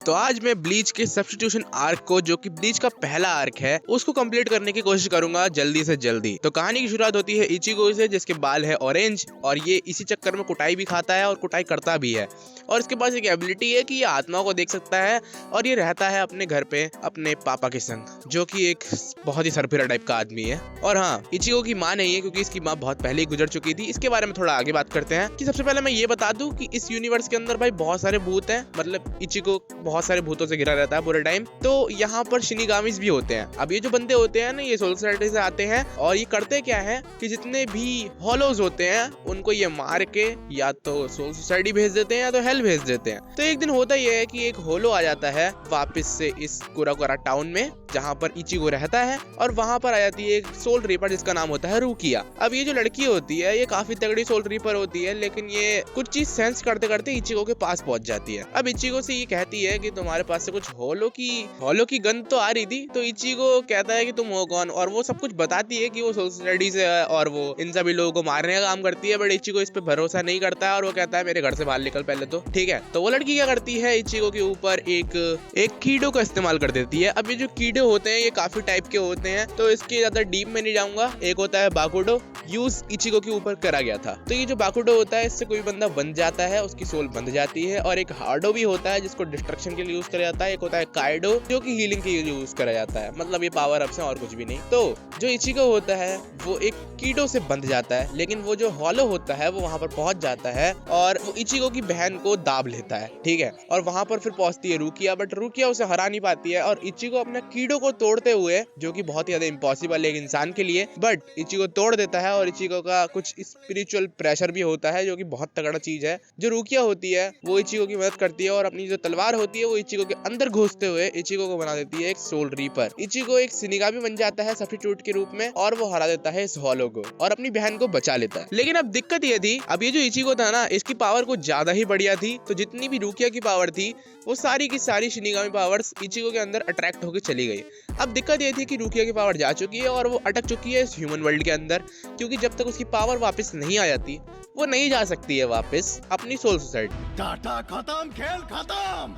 तो आज मैं ब्लीच के सब्स्टिट्यूशन आर्क को, जो कि ब्लीच का पहला आर्क है, उसको कंप्लीट करने की कोशिश करूंगा जल्दी से जल्दी। तो कहानी की शुरुआत होती है इचिगो से, जिसके बाल है ऑरेंज और ये इसी चक्कर में कुटाई भी खाता है और कुटाई करता भी है। और इसके पास एक एबिलिटी है कि ये आत्मा को देख सकता है और ये रहता है अपने घर पे अपने पापा के संग, जो कि एक बहुत ही सरफिरा टाइप का आदमी है। और हाँ, इचिगो की माँ नहीं है क्योंकि इसकी माँ बहुत पहले ही गुजर चुकी थी। इसके बारे में थोड़ा आगे बात करते हैं। कि सबसे पहले मैं ये बता दूं कि इस यूनिवर्स के अंदर भाई बहुत सारे भूत हैं, मतलब इचिगो बहुत सारे भूतों से घिरा रहता है पूरे टाइम। तो यहाँ पर शिनिगामीज भी होते हैं। अब ये जो बंदे होते हैं ना, ये सोल सोसाइटी से आते हैं और ये करते क्या है कि जितने भी हॉलोज होते हैं उनको ये मार के या तो सोल सोसाइटी भेज देते हैं या तो हेल भेज देते हैं। तो एक दिन होता ये है कि एक होलो आ जाता है वापस से इस कुराकुरा टाउन में जहाँ पर इचिगो रहता है, और वहाँ पर आ जाती है एक सोल रीपर जिसका नाम होता है रुकिया। अब ये जो लड़की होती है ये काफी तगड़ी सोल रीपर होती है, लेकिन ये कुछ चीज सेंस करते करते इचिगो के पास पहुंच जाती है। अब इचिगो से ये कहती है कि तुम्हारे पास से कुछ होलो की गन तो आ रही थी। तो इचिगो कहता है कि तुम हो कौन, और वो सब कुछ बताती है कि वो सोल सोसाइटी से है और वो इन सभी लोगों को मारने का काम करती है। बट इचिगो इस पे भरोसा नहीं करता है और वो कहता है मेरे घर से बाहर निकल पहले तो। ठीक है, तो वो लड़की क्या करती है, इचिगो के ऊपर एक कीड़ों का इस्तेमाल कर देती है। अब ये जो कीड़े होते हैं ये काफी टाइप के होते हैं, तो इसके ज्यादा डीप में नहीं जाऊंगा। एक होता है बाकुडो, यूज इचिगो के ऊपर करा गया था। तो ये जो बाकुडो होता है इससे कोई बंदा बंध जाता है, उसकी सोल बंध जाती है। और एक हार्डो भी होता है जिसको डिस्ट्रक्शन के लिए यूज करा जाता है। एक होता है काइडो जो कि हीलिंग के लिए यूज करा जाता है, मतलब ये पावर अप से और कुछ भी नहीं। तो जो इचिगो होता है वो एक कीड़ों से बंध जाता है, लेकिन वो जो हॉलो होता है वो वहां पर पहुंच जाता है और वो इचिगो की बहन को दाब लेता है। ठीक है, और वहां पर फिर पहुंचती है रुकिया, बट रुकिया उसे हरा नहीं पाती है और इचिगो अपना कीड़ों को तोड़ते हुए, जो कि बहुत ही ज्यादा इम्पॉसिबल है एक इंसान के लिए, बट इचिगो तोड़ देता है। और इचिगो का कुछ स्पिरिचुअल प्रेशर भी होता है जो कि बहुत तगड़ा चीज है। जो रुकिया होती है वो इचिगो की मदद करती है और अपनी जो तलवार होती है वो इचिगो के अंदर घुसते हुए इचिगो को बना देती है एक सोल रीपर। इचिगो एक शिनिगामी बन जाता है सब्स्टिट्यूट के रूप में और वो हरा देता है इस हॉलो को और अपनी बहन को बचा लेता है। लेकिन अब दिक्कत ये थी, अब ये जो इचिगो था ना, इसकी पावर कुछ ज्यादा ही बढ़िया थी। तो जितनी भी रुकिया की पावर थी वो सारी की सारी शिनिगामी पावर्स इचिगो के अंदर अट्रैक्ट होकर चली गई। अब दिक्कत ये थी कि रुकिया की पावर जा चुकी है और वो अटक चुकी है इस ह्यूमन वर्ल्ड के अंदर, क्योंकि जब तक उसकी पावर वापस नहीं आ जाती वो नहीं जा सकती है वापस अपनी सोल सोसाइटी। टाटा खत्म, खेल खत्म,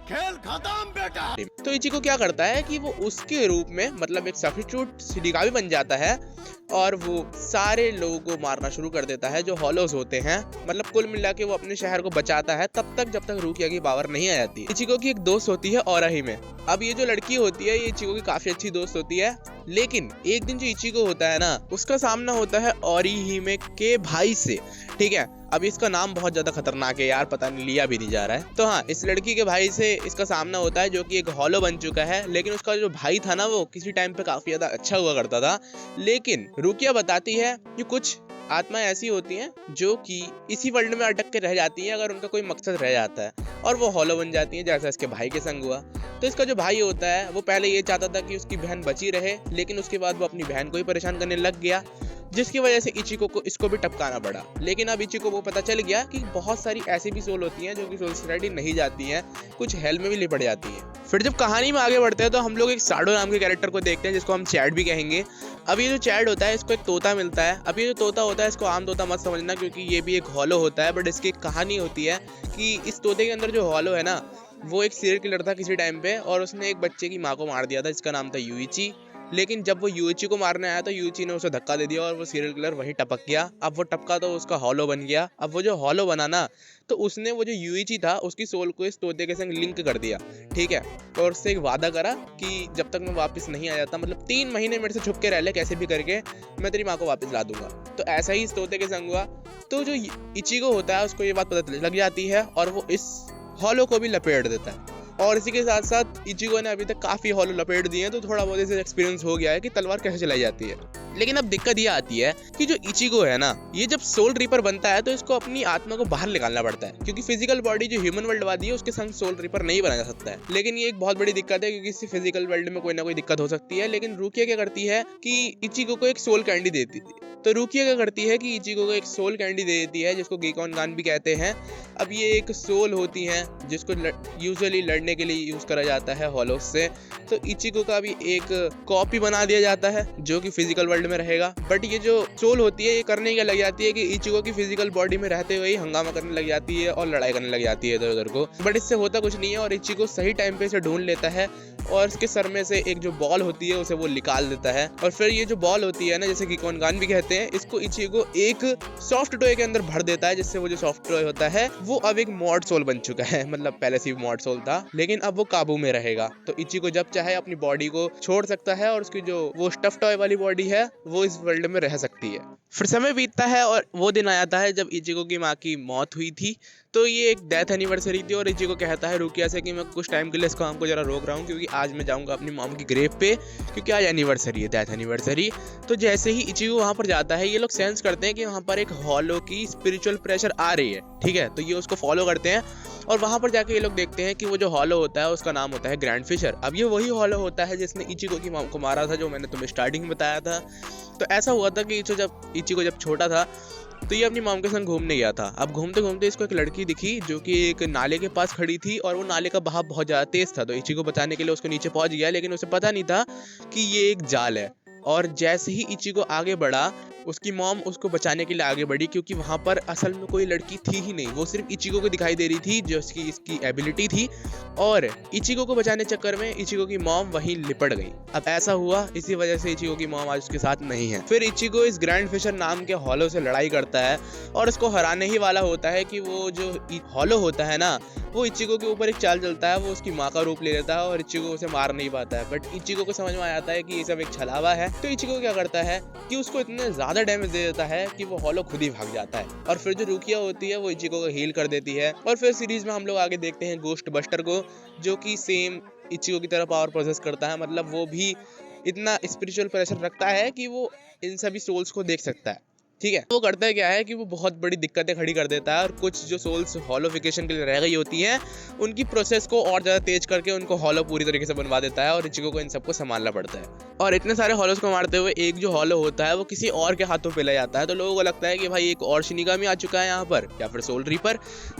खेल खत्म बेटा। तो इचिगो क्या करता है कि वो उसके रूप में, मतलब एक सब्स्टिट्यूट शिनिगामी बन जाता है और वो सारे लोगों को मारना शुरू कर देता है जो हॉलोज होते हैं। मतलब कुल मिला के वो अपने शहर को बचाता है तब तक जब तक रुकिया की पावर नहीं आ जाती। इचिगो की एक दोस्त होती है ओराही में। अब ये जो लड़की होती है ये इचिगो की काफी अच्छी दोस्त होती है, लेकिन एक दिन जो इचिगो होता है ना, उसका सामना होता है ओरिहिमे के भाई से। ठीक है, अब इसका नाम बहुत ज्यादा खतरनाक है यार, पता नहीं लिया भी नहीं जा रहा है। तो हाँ, इस लड़की के भाई से इसका सामना होता है जो कि एक हॉलो बन चुका है, लेकिन उसका जो भाई था ना वो किसी टाइम पे काफी ज्यादा अच्छा हुआ करता था। लेकिन रुकिया बताती है कि कुछ आत्माएं ऐसी होती हैं जो कि इसी वर्ल्ड में अटक के रह जाती हैं अगर उनका कोई मकसद रह जाता है, और वो हॉलो बन जाती हैं, जैसा इसके भाई के संग हुआ। तो इसका जो भाई होता है वो पहले ये चाहता था कि उसकी बहन बची रहे, लेकिन उसके बाद वो अपनी बहन को ही परेशान करने लग गया, जिसकी वजह से इचिगो को इसको भी टपकाना पड़ा। लेकिन अब इचिगो को पता चल गया कि बहुत सारी ऐसी भी सोल होती हैं जो कि सोल सोसाइटी नहीं जाती हैं, कुछ हेल में भी लिपट जाती हैं। फिर जब कहानी में आगे बढ़ते हैं तो हम लोग एक साडो नाम के कैरेक्टर को देखते हैं जिसको हम चैड भी कहेंगे। अब ये जो चैड होता है इसको एक तोता मिलता है। अब ये जो तोता होता है इसको आम तोता मत समझना, क्योंकि ये भी एक हॉलो होता है। बट इसकी एक कहानी होती है कि इस तोते के अंदर जो हॉलो है ना, वो एक सीरियल किलर था किसी टाइम पे, और उसने एक बच्चे की माँ को मार दिया था जिसका नाम था यूइची। लेकिन जब वो यूइची को मारने आया तो यूइची ने उसे धक्का दे दिया और वो सीरियल किलर वहीं टपक गया। अब वो टपका तो उसका हॉलो बन गया। अब वो जो हॉलो बना ना, तो उसने वो जो यूइची था उसकी सोल को इस तोते के संग लिंक कर दिया। ठीक है, और उससे एक वादा करा कि जब तक मैं वापस नहीं आ जाता, मतलब 3 महीने मेरे से छुप के रह ले कैसे भी करके, मैं तेरी माँ को वापस ला दूंगा। तो ऐसा ही इस तोते के संग हुआ। तो जो इचिगो होता है उसको ये बात पता लग जाती है और वो इस हॉलो को भी लपेट देता है। और इसी के साथ साथ इचिगो ने अभी तक काफी हॉलो लपेट दिए हैं, तो थोड़ा बहुत इसे एक्सपीरियंस हो गया है कि तलवार कैसे चलाई जाती है। लेकिन अब दिक्कत ये आती है कि जो इचिगो है ना, ये जब सोल रीपर बनता है तो इसको अपनी आत्मा को बाहर निकालना पड़ता है, क्योंकि फिजिकल बॉडी जो ह्यूमन वर्ल्ड वादी है उसके संग सोल रीपर नहीं बना जा सकता है। लेकिन ये एक बहुत बड़ी दिक्कत है, क्योंकि इससे फिजिकल वर्ल्ड में कोई ना कोई दिक्कत हो सकती है। लेकिन रुकिया क्या करती है कि इचिगो को एक सोल कैंडी देती थी। तो रुकिया क्या करती है कि इचिगो को एक सोल कैंडी दे देती है जिसको गेकोन गान भी कहते हैं। अब ये एक सोल होती है जिसको यूजुअली लड़ने करने के लिए यूज करा जाता है हॉलोस से। तो इचिगो का भी एक कॉपी बना दिया जाता है जो कि फिजिकल वर्ल्ड में रहेगा, बट ये जो सोल होती है ये करने क्या लग जाती है कि इचिगो की फिजिकल बॉडी में रहते हुए ही हंगामा करने लग जाती है और लड़ाई करने लग जाती है इधर उधर को। बट इससे होता कुछ नहीं है और इचिगो सही टाइम पे इसे ढूंढ लेता है और इसके सर में से एक जो बॉल होती है उसे वो निकाल देता है। और फिर ये जो बॉल होती है ना, जैसे कि कोनगान भी कहते हैं, इसको इचिगो एक सॉफ्ट टॉय के अंदर भर देता है, जिससे वो जो सॉफ्ट टॉय होता है वो अब एक मॉड सोल बन चुका है। मतलब पहले से मॉड सोल था लेकिन अब वो काबू में रहेगा। तो इचिगो जब चाहे अपनी बॉडी को छोड़ सकता है और उसकी जो वो स्टफ टॉय वाली बॉडी है वो इस वर्ल्ड में रह सकती है। फिर समय बीतता है और वो दिन आ जाता है जब इचिगो की माँ की मौत हुई थी। तो ये एक डेथ एनिवर्सरी थी और इचिगो कहता है रुकिया से कि मैं कुछ टाइम के लिए इस काम को जरा रोक रहा हूँ क्योंकि आज मैं जाऊँगा अपनी मॉम की ग्रेव पे, क्योंकि आज एनिवर्सरी है, डेथ एनिवर्सरी। तो जैसे ही इचिगो वहाँ पर जाता है ये लोग सेंस करते हैं कि वहाँ पर एक हॉलो की स्पिरिचुअल प्रेशर आ रही है, ठीक है। तो ये उसको फॉलो करते हैं और वहाँ पर जाके ये लोग देखते हैं कि वो जो हॉलो होता है उसका नाम होता है ग्रैंड फिशर। अब ये वही हॉलो होता है जिसने इचिगो की मॉम को मारा था, जो मैंने तुम्हें स्टार्टिंग में बताया था। तो ऐसा हुआ था कि इचिगो जब छोटा था तो ये अपनी मॉम के संग घूमने गया था। अब घूमते घूमते इसको एक लड़की दिखी जो कि एक नाले के पास खड़ी थी और वो नाले का बहाव बहुत ज़्यादा तेज था। तो इचिगो बचाने के लिए उसको नीचे पहुंच गया, लेकिन उसे पता नहीं था कि ये एक जाल है। और जैसे ही इचिगो आगे बढ़ा उसकी मॉम उसको बचाने के लिए आगे बढ़ी, क्योंकि वहाँ पर असल में कोई लड़की थी ही नहीं, वो सिर्फ इचिगो को दिखाई दे रही थी जो इसकी एबिलिटी थी। और इचिगो को बचाने चक्कर में इचिगो की मॉम वहीं लिपट गई। अब ऐसा हुआ, इसी वजह से इचिगो की मॉम आज उसके साथ नहीं है। फिर इचिगो इस ग्रैंड फिशर नाम के हॉलो से लड़ाई करता है और उसको हराने ही वाला होता है कि वो जो हॉलो होता है ना, वो इचिगो के ऊपर एक चाल चलता है, वो उसकी माँ का रूप ले लेता है और इचिगो उसे मार नहीं पाता है। बट इचिगो को समझ में आ जाता है कि ये सब एक छलावा है। तो इचिगो क्या करता है कि उसको इतने ज्यादा डैमेज दे देता है कि वो हॉलो खुद ही भाग जाता है। और फिर जो रुकिया होती है वो इचिगो को हील कर देती है। और फिर सीरीज में हम लोग आगे देखते हैं गोस्ट बस्टर को, जो कि सेम इचिगो की तरह पावर प्रोसेस करता है। मतलब वो भी इतना स्पिरिचुअल प्रेशर रखता है कि वो इन सभी सोल्स को देख सकता है, ठीक है। वो करता है क्या है कि वो बहुत बड़ी दिक्कतें खड़ी कर देता है और कुछ जो सोल्स हॉलोफिकेशन के लिए रह गई होती हैं उनकी प्रोसेस को और ज़्यादा तेज करके उनको हॉलो पूरी तरीके से बनवा देता है और इचिगो को इन सबको संभालना पड़ता है। और इतने सारे हॉलोस को मारते हुए एक जो हॉलो होता है वो किसी और के हाथों पे ले जाता है। तो लोगों को लगता है कि भाई एक और शिनिगामी आ चुका है यहाँ पर, या फिर सोल रीपर।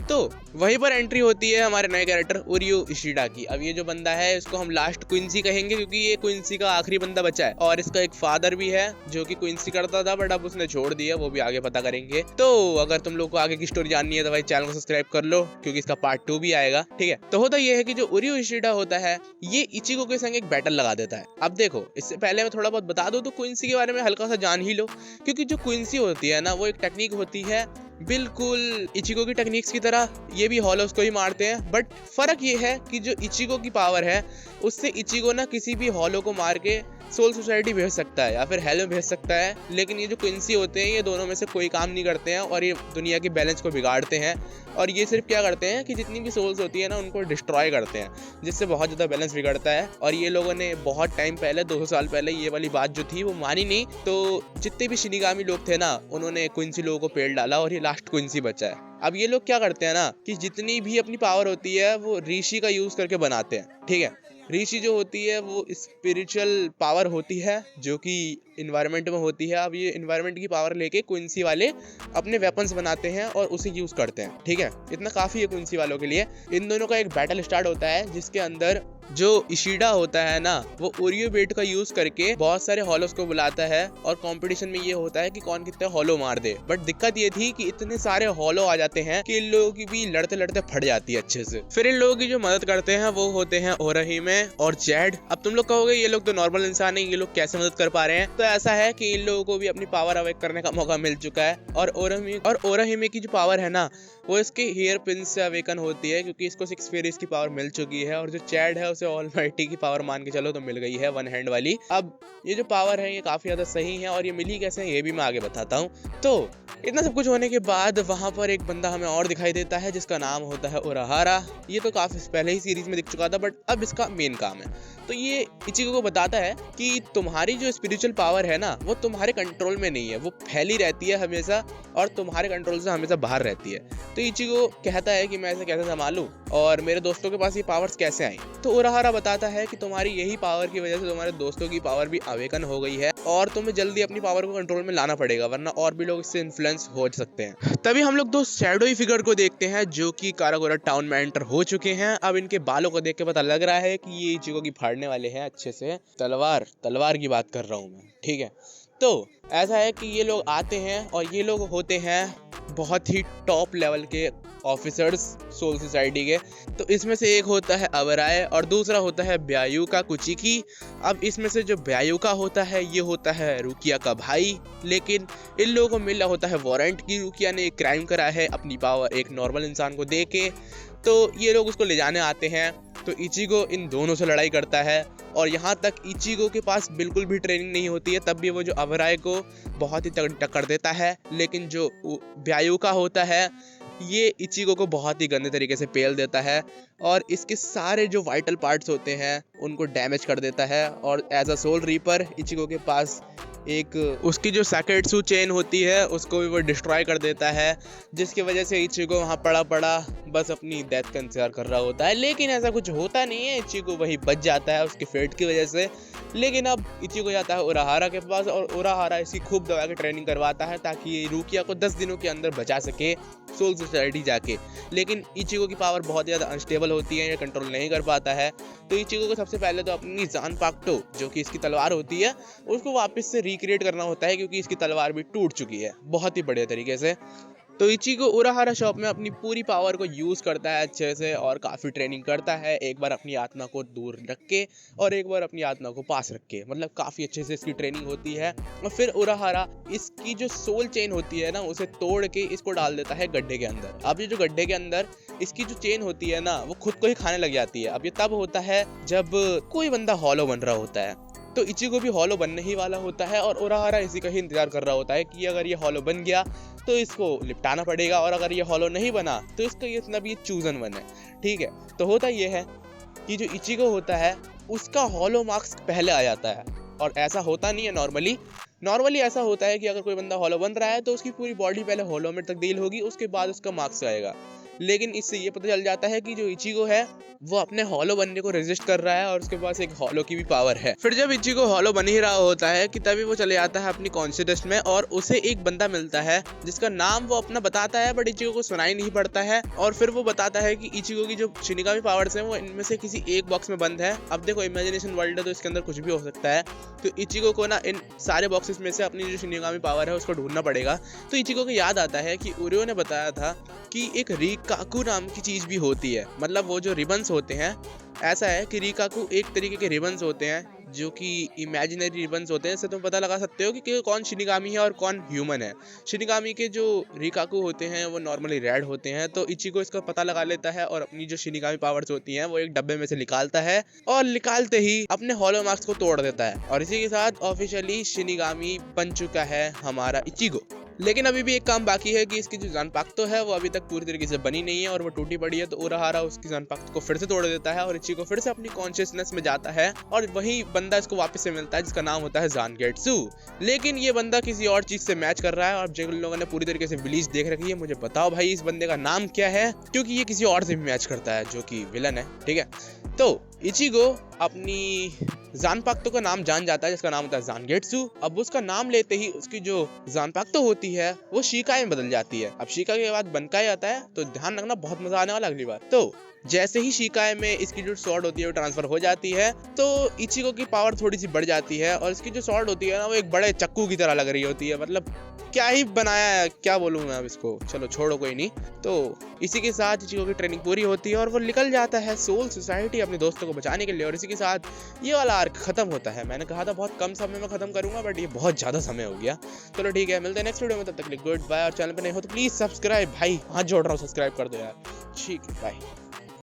तो वहीं पर एंट्री होती है हमारे नए कैरेक्टर उरियो इशिडा की। अब ये जो बंदा है इसको हम लास्ट क्विंसी कहेंगे, क्योंकि ये क्विंसी का आखिरी बंदा बचा है। और इसका एक फादर भी है जो कि क्विंसी करता था, बट अब उसने छोड़ दिया, वो भी आगे पता करेंगे। तो अगर तुम लोग को आगे की स्टोरी जाननी है तो भाई चैनल को सब्सक्राइब कर लो, क्योंकि इसका पार्ट 2 भी आएगा, ठीक है। तो होता ये है कि जो उरियो इशिडा होता है ये इचिगो के संग एक बैटल लगा देता है। अब देखो, इससे पहले मैं थोड़ा बहुत बता दूं तो क्विंसी के बारे में हल्का सा जान ही लो, क्योंकि जो क्विंसी होती है ना वो एक टेक्निक होती है बिल्कुल इचिगो की टेक्निक्स की तरह। ये भी हॉलोस को ही मारते हैं, बट फर्क ये है कि जो इचिगो की पावर है उससे इचिगो ना किसी भी हॉलो को मार के सोल सोसाइटी भेज सकता है या फिर हेलो भेज सकता है। लेकिन ये जो क्विंसी होते हैं ये दोनों में से कोई काम नहीं करते हैं और ये दुनिया की बैलेंस को बिगाड़ते हैं। और ये सिर्फ क्या करते हैं कि जितनी भी सोल्स होती है ना उनको डिस्ट्रॉय करते हैं, जिससे बहुत ज़्यादा बैलेंस बिगड़ता है। और ये लोगों ने बहुत टाइम पहले 200 साल पहले ये वाली बात जो थी वो मानी नहीं, तो जितने भी शिनिगामी लोग थे ना उन्होंने क्विंसी लोगों को पेल डाला और ये लास्ट क्विंसी बचा है। अब ये लोग क्या करते हैं ना कि जितनी भी अपनी पावर होती है वो ऋषि का यूज करके बनाते हैं, ठीक है। ऋषि जो होती है वो स्पिरिचुअल पावर होती है जो कि इन्वायरमेंट में होती है। अब ये इन्वायरमेंट की पावर लेके क्विंसी वाले अपने वेपन्स बनाते हैं और उसे यूज करते हैं, ठीक है। इतना काफी है क्विंसी वालों के लिए। इन दोनों का एक बैटल स्टार्ट होता है जिसके अंदर जो इशिडा होता है ना वो ओरियो बेट का यूज करके बहुत सारे हॉलोस को बुलाता है और कंपटीशन में ये होता है कि कौन कितने हॉलो मार दे। बट दिक्कत ये थी कि इतने सारे हॉलो आ जाते हैं कि इन लोगों की भी लड़ते लड़ते फट जाती है अच्छे से। फिर इन लोगों की जो मदद करते हैं वो होते हैं ओराहिमे और जेड। अब तुम लोग कहोगे ये लोग तो नॉर्मल इंसान है, ये लोग कैसे मदद कर पा रहे हैं? तो ऐसा है कि इन लोगों को भी अपनी पावर अवेक करने का मौका मिल चुका है। और ओराहिमे की जो पावर है ना वो इसके हेयर पिन से अवेकन होती है, क्योंकि इसको 6 फेरीज की पावर मिल चुकी है। और जो चैड है उसे ऑलमाइटी की पावर मान के चलो तो मिल गई है 1 हैंड वाली। अब ये जो पावर है ये काफी ज्यादा सही है और ये मिली कैसे है ये भी मैं आगे बताता हूँ। तो इतना सब कुछ होने के बाद वहां पर एक बंदा हमें और दिखाई देता है जिसका नाम होता है उराहारा। ये तो काफी पहले ही सीरीज में दिख चुका था, बट अब इसका मेन काम है। तो ये इचिगो को बताता है कि तुम्हारी जो स्पिरिचुअल पावर है ना वो तुम्हारे कंट्रोल में नहीं है, वो फैली रहती है हमेशा और तुम्हारे कंट्रोल से हमेशा बाहर रहती है। तो इचिगो कहता है कि मैं इसे कैसे संभालूं और मेरे दोस्तों के पास ये पावर्स कैसे आई। तो उराहारा बताता है कि तुम्हारी यही पावर की वजह से तुम्हारे दोस्तों की पावर भी अवेकन हो गई है और तुम्हें जल्दी अपनी पावर को कंट्रोल में लाना पड़ेगा, वरना और भी लोग इससे इन्फ्लुएंस हो सकते हैं। तभी हम लोग दो शैडोई फिगर को देखते हैं जो कि काराकोरम टाउन में एंटर हो चुके हैं। अब इनके बालों को देख के पता लग रहा है कि ये इचिगो की फाड़ने वाले हैं अच्छे से। तलवार की बात कर रहा हूँ मैं, ठीक है। तो ऐसा है कि ये लोग आते हैं और ये लोग होते हैं बहुत ही टॉप लेवल के ऑफिसर्स सोल सोसाइटी के। तो इसमें से एक होता है अवराय और दूसरा होता है ब्यायुका कुचिकी। अब इसमें से जो ब्यायुका होता है ये होता है रुकिया का भाई, लेकिन इन लोगों को मिला होता है वारंट की रुकिया ने एक क्राइम करा है अपनी पावर एक नॉर्मल इंसान को दे के। तो ये लोग उसको ले जाने आते हैं। तो इचिगो इन दोनों से लड़ाई करता है और यहाँ तक इचिगो के पास बिल्कुल भी ट्रेनिंग नहीं होती है, तब भी वो जो अवराय को बहुत ही टक्कर देता है। लेकिन जो ब्यायुका होता है ये इचिगो को बहुत ही गंदे तरीके से पेल देता है और इसके सारे जो वाइटल पार्ट्स होते हैं उनको डैमेज कर देता है। और as a soul reaper Ichigo के पास एक उसकी जो सैकेट्सू चेन होती है उसको भी वो डिस्ट्रॉय कर देता है, जिसकी वजह से इचिगो वहाँ पड़ा बस अपनी डेथ का इंतजार कर रहा होता है। लेकिन ऐसा कुछ होता नहीं है, इचिगो वही बच जाता है उसके फेट की वजह से। लेकिन अब इचिगो जाता है उराहारा के पास और उराहारा इसकी खूब दवा की ट्रेनिंग करवाता है ताकि ये रुकिया को 10 दिनों के अंदर बचा सके सोल सोसाइटी जाके। लेकिन इचिगो की पावर बहुत ज़्यादा अनस्टेबल होती है, ये कंट्रोल नहीं कर पाता है। तो इचिगो को सबसे पहले तो अपनी जानपाक्टो जो कि इसकी तलवार होती है उसको वापस से रिक्रिएट करना होता है, क्योंकि इसकी तलवार भी टूट चुकी है बहुत ही बढ़िया तरीके से। तो इचिगो उराहारा शॉप में अपनी पूरी पावर को यूज़ करता है अच्छे से और काफ़ी ट्रेनिंग करता है, एक बार अपनी आत्मा को दूर रख के और एक बार अपनी आत्मा को पास रख के। मतलब काफ़ी अच्छे से इसकी ट्रेनिंग होती है। और फिर उराहारा इसकी जो सोल चेन होती है ना उसे तोड़ के इसको डाल देता है गड्ढे के अंदर। अब ये जो गड्ढे के अंदर इसकी जो चेन होती है ना वो खुद को ही खाने लग जाती है। अब ये तब होता है जब कोई बंदा हॉलो बन रहा होता है। तो इचिगो भी हॉलो बनने ही वाला होता है और उराहारा इसी का ही इंतजार कर रहा होता है कि अगर ये हॉलो बन गया तो इसको लिपटाना पड़ेगा और अगर ये हॉलो नहीं बना तो इसका ये मतलब ये चूजन वन है, ठीक है। तो होता ये है कि जो इचिगो होता है उसका हॉलो मार्क्स पहले आ जाता है और ऐसा होता नहीं है नॉर्मली ऐसा होता है कि अगर कोई बंदा हॉलो बन रहा है तो उसकी पूरी बॉडी पहले हॉलो में तब्दील होगी, उसके बाद उसका मार्क्स आएगा। लेकिन इससे ये पता चल जाता है कि जो इचिगो है वो अपने हॉलो बनने को रेजिस्ट कर रहा है और उसके पास एक हॉलो की भी पावर है। फिर जब इचिगो हॉलो बन ही रहा होता है कि तभी वो चले जाता है अपनी कॉन्शियसनेस में और उसे एक बंदा मिलता है जिसका नाम वो अपना बताता है बट इचिगो को सुनाई नहीं पड़ता है। और फिर वो बताता है कि इचिगो की जो शिनिगामी पावर्स हैं वो इनमें से किसी एक बॉक्स में बंद है। अब देखो इमेजिनेशन वर्ल्ड है तो इसके अंदर कुछ भी हो सकता है। तो इचिगो को ना इन सारे बॉक्सेस में से अपनी जो शिनिगामी पावर है उसको ढूंढना पड़ेगा। तो इचिगो को याद आता है कि उरियो ने बताया था कि एक रिकाकू नाम की चीज भी होती है, मतलब वो जो रिबन्स होते हैं। ऐसा है कि रिकाकू एक तरीके के रिबन्स होते हैं जो कि इमेजिनरी रिबन्स होते हैं। इससे तुम पता लगा सकते हो कि कौन शिनिगामी है और कौन ह्यूमन है। शिनिगामी के जो रिकाकू होते हैं वो नॉर्मली रेड होते हैं। तो इचिगो इसका पता लगा लेता है और अपनी जो शिनिगामी पावर्स होती हैं वो एक डब्बे में से निकालता है और निकालते ही अपने हॉलो मार्क्स को तोड़ देता है और इसी के साथ ऑफिशियली शिनिगामी बन चुका है हमारा इचिगो। लेकिन अभी भी एक काम बाकी है कि इसकी जो जानपाक्तो है वो अभी तक पूरी तरीके से बनी नहीं है और वो टूटी पड़ी है। तो उराहारा उसकी जानपाक्तो को फिर से तोड़ देता है और इचिगो फिर से अपनी कॉन्शियसनेस में जाता है और वही बंदा इसको वापस से मिलता है जिसका नाम होता है ज़ानगेत्सु। लेकिन ये बंदा किसी और चीज से मैच कर रहा है और जिन लोगों ने पूरी तरीके से ब्लीच देख रखी है मुझे बताओ भाई इस बंदे का नाम क्या है, क्योंकि ये किसी और से भी मैच करता है जो कि विलन है, ठीक है। तो इचिगो अपनी जानपाक्तो का नाम जान जाता है जिसका नाम होता है ज़ानगेत्सु। अब उसका नाम लेते ही उसकी जो जानपाक्तो होती है वो शिकाई में बदल जाती है। अब शिका के बाद बनकाई आता है, तो ध्यान रखना बहुत मजा आने वाला अगली बार। तो जैसे ही शिकाई में इसकी जो स्वॉर्ड होती है वो ट्रांसफर हो जाती है तो इचिगो की पावर थोड़ी सी बढ़ जाती है और इसकी जो स्वॉर्ड होती है ना वो एक बड़े चक्कू की तरह लग रही होती है। मतलब क्या ही बनाया है, क्या बोलूँ मैं अब इसको, चलो छोड़ो कोई नहीं। तो इसी के साथ इचिगो की ट्रेनिंग पूरी होती है और वो निकल जाता है सोल सोसाइटी अपने दोस्तों को बचाने के लिए और इसी के साथ ये वाला आर्क खत्म होता है। मैंने कहा था बहुत कम समय में खत्म करूंगा बट ये बहुत ज्यादा समय हो गया। चलो ठीक है, मिलते हैं नेक्स्ट वीडियो में, तब तक के लिए गुड बाय। और चैनल पर नहीं हो तो प्लीज सब्सक्राइब, भाई हाथ जोड़ रहा हूँ, सब्सक्राइब कर दो यार, ठीक है, बाय।